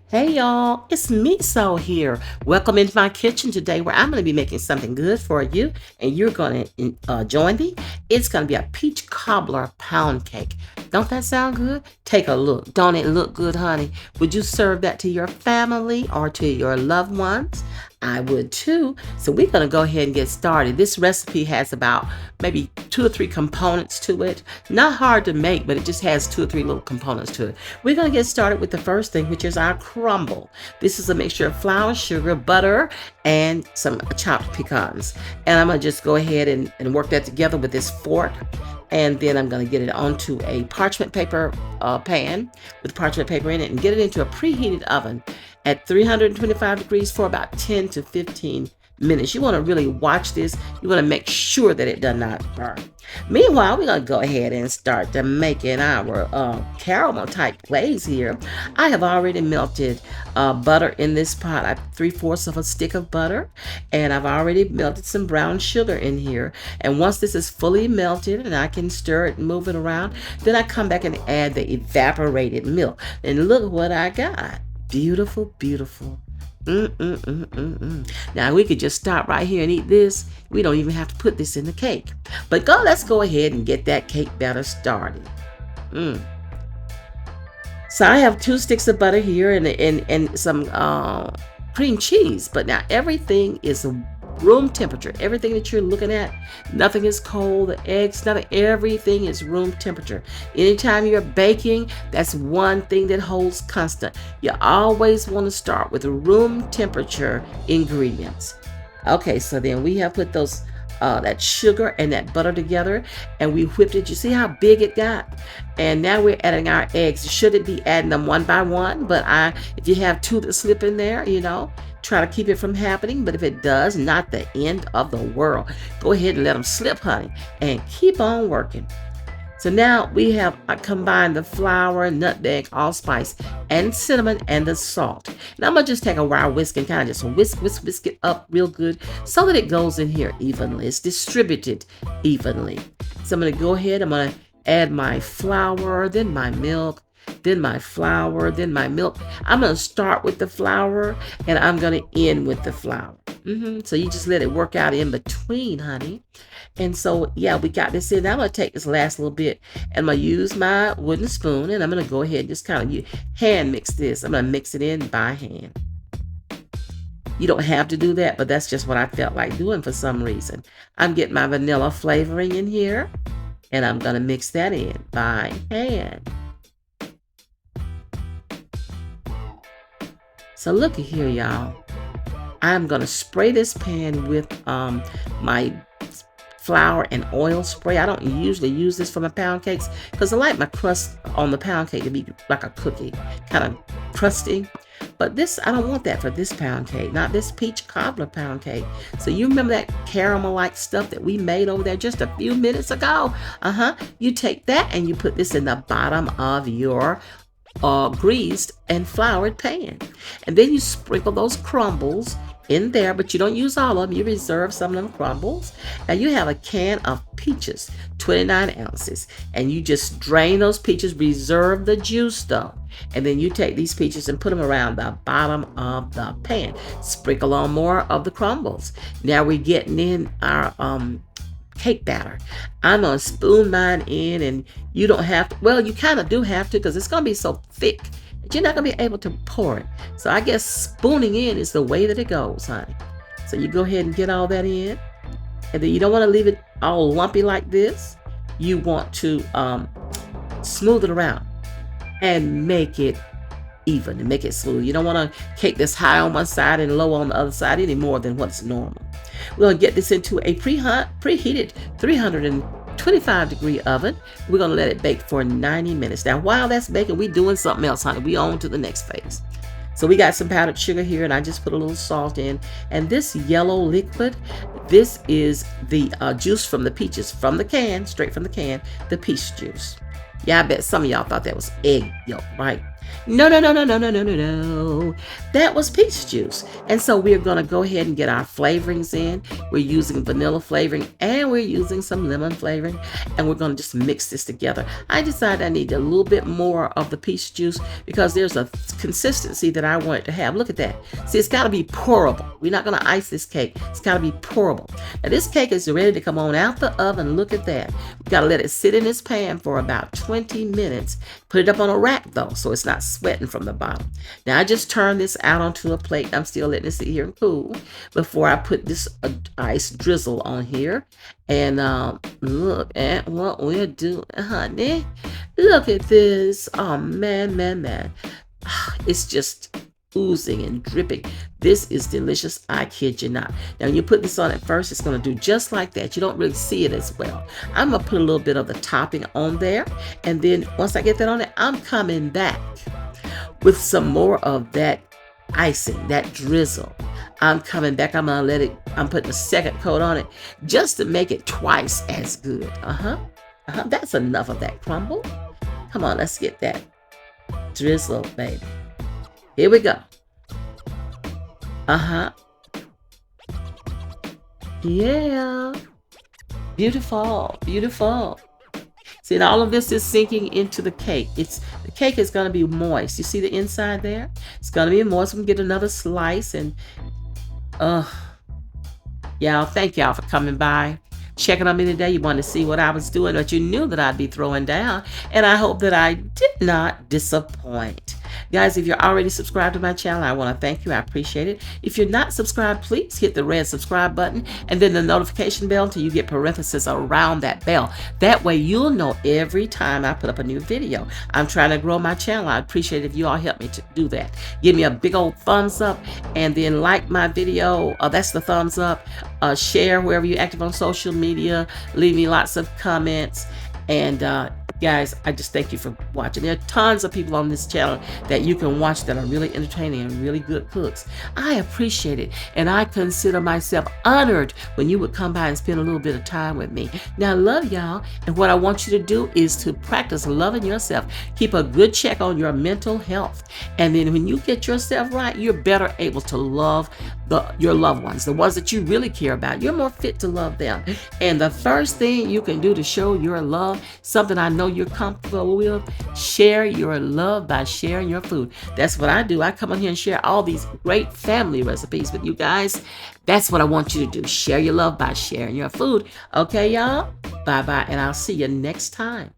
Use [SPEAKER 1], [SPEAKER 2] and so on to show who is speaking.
[SPEAKER 1] Hey y'all, it's Miso here. Welcome into my kitchen today where I'm going to be making something good for you and you're going to join me. It's going to be a peach cobbler pound cake. Don't that sound good? Take a look. Don't it look good, honey? Would you serve that to your family or to your loved ones? I would too. So we're going to go ahead and get started. This recipe has about maybe 2 or 3 components to it. Not hard to make, but it just has 2 or 3 little components to it. We're going to get started with the first thing, which is our crumble. This is a mixture of flour, sugar, butter, and some chopped pecans. And I'm going to just go ahead and work that together with this fork. And then I'm going to get it onto a parchment paper pan with parchment paper in it and get it into a preheated oven at 325 degrees for about 10 to 15 minutes. You want to really watch this. You want to make sure that it does not burn. Meanwhile, we're going to go ahead and start to making our caramel type glaze here. I have already melted butter in this pot. I have 3/4 of a stick of butter, and I've already melted some brown sugar in here. And once this is fully melted and I can stir it and move it around, then I come back and add the evaporated milk. And look what I got. Beautiful, beautiful. Now we could just stop right here and eat this. We don't even have to put this in the cake. But let's go ahead and get that cake batter started. So I have 2 sticks of butter here and some cream cheese. But now everything is room temperature. Everything that you're looking at, nothing is cold. The eggs, nothing. Everything is room temperature. Anytime you're baking, that's one thing that holds constant. You always want to start with room temperature ingredients. Okay, so then we have put those that sugar and that butter together, and we whipped it. You see how big it got? And now we're adding our eggs. Shouldn't be adding them one by one, but if you have 2 that slip in there, try to keep it from happening. But if it does, not the end of the world. Go ahead and let them slip, honey, and keep on working. So now we have combined the flour, nutmeg, allspice, and cinnamon, and the salt. Now I'm going to just take a wire whisk and kind of just whisk it up real good so that it goes in here evenly. It's distributed evenly. So I'm going to go ahead. I'm going to add my flour, then my milk, then my flour, then my milk. I'm going to start with the flour, and I'm going to end with the flour. So you just let it work out in between, honey. And so, yeah, we got this in. Now I'm going to take this last little bit, and I'm going to use my wooden spoon, and I'm going to go ahead and just kind of hand mix this. I'm going to mix it in by hand. You don't have to do that, but that's just what I felt like doing for some reason. I'm getting my vanilla flavoring in here, and I'm going to mix that in by hand. So looky here, y'all. I'm going to spray this pan with my flour and oil spray. I don't usually use this for my pound cakes because I like my crust on the pound cake to be like a cookie, kind of crusty. But this, I don't want that for this pound cake, not this peach cobbler pound cake. So you remember that caramel-like stuff that we made over there just a few minutes ago? You take that and you put this in the bottom of your greased and floured pan. And then you sprinkle those crumbles in there, but you don't use all of them. You reserve some of them crumbles. Now you have a can of peaches, 29 ounces, and you just drain those peaches, reserve the juice though. And then you take these peaches and put them around the bottom of the pan. Sprinkle on more of the crumbles. Now we're getting in our cake batter. I'm gonna spoon mine in, and you don't have to, well, you kind of do have to because it's gonna be so thick that you're not gonna be able to pour it. So I guess spooning in is the way that it goes, honey. So you go ahead and get all that in, and then you don't want to leave it all lumpy like this. You want to smooth it around and make it even and make it smooth. You don't want a cake that's high on one side and low on the other side any more than what's normal. We're going to get this into a preheated 325 degree oven. We're going to let it bake for 90 minutes. Now, while that's baking, we're doing something else, honey. We on to the next phase. So we got some powdered sugar here, and I just put a little salt in. And this yellow liquid, this is the juice from the peaches, from the can, straight from the can, the peach juice. Yeah, I bet some of y'all thought that was egg yolk, right? No, no, no, no, no, no, no, no, no. That was peach juice. And so we're going to go ahead and get our flavorings in. We're using vanilla flavoring and we're using some lemon flavoring. And we're going to just mix this together. I decided I need a little bit more of the peach juice because there's a consistency that I want it to have. Look at that. See, it's got to be pourable. We're not going to ice this cake. It's got to be pourable. Now, this cake is ready to come on out the oven. Look at that. We've got to let it sit in this pan for about 20 minutes. Put it up on a rack, though, so it's not sweating from the bottom. Now, I just turned this out onto a plate. I'm still letting it sit here and cool before I put this ice drizzle on here. And look at what we're doing, honey. Look at this. Oh, man, man, man. It's just oozing and dripping. This is delicious. I kid you not. Now, when you put this on at first, it's going to do just like that. You don't really see it as well. I'm going to put a little bit of the topping on there. And then once I get that on it, I'm coming back with some more of that icing, that drizzle. I'm coming back. I'm going to let it, I'm putting a second coat on it just to make it twice as good. That's enough of that crumble. Come on, let's get that drizzle, baby. Here we go. Yeah. Beautiful, beautiful. See, and all of this is sinking into the cake. The cake is going to be moist. You see the inside there? It's going to be moist. We can get another slice and, y'all, thank y'all for coming by, checking on me today. You wanted to see what I was doing, but you knew that I'd be throwing down, and I hope that I did not disappoint. Guys, if you're already subscribed to my channel, I want to thank you. I appreciate it. If you're not subscribed, please hit the red subscribe button and then the notification bell until you get parentheses around that bell. That way you'll know every time I put up a new video. I'm trying to grow my channel. I appreciate it if you all help me to do that. Give me a big old thumbs up and then like my video. That's the thumbs up. Share wherever you're active on social media. Leave me lots of comments. And guys, I just thank you for watching. There are tons of people on this channel that you can watch that are really entertaining and really good cooks. I appreciate it, and I consider myself honored when you would come by and spend a little bit of time with me. Now, I love y'all, and what I want you to do is to practice loving yourself. Keep a good check on your mental health, and then when you get yourself right, you're better able to love your loved ones, the ones that you really care about. You're more fit to love them. And the first thing you can do to show your love, something I know you're comfortable with, share your love by sharing your food. That's what I do. I come on here and share all these great family recipes with you guys. That's what I want you to do. Share your love by sharing your food. Okay, y'all? Bye-bye, and I'll see you next time.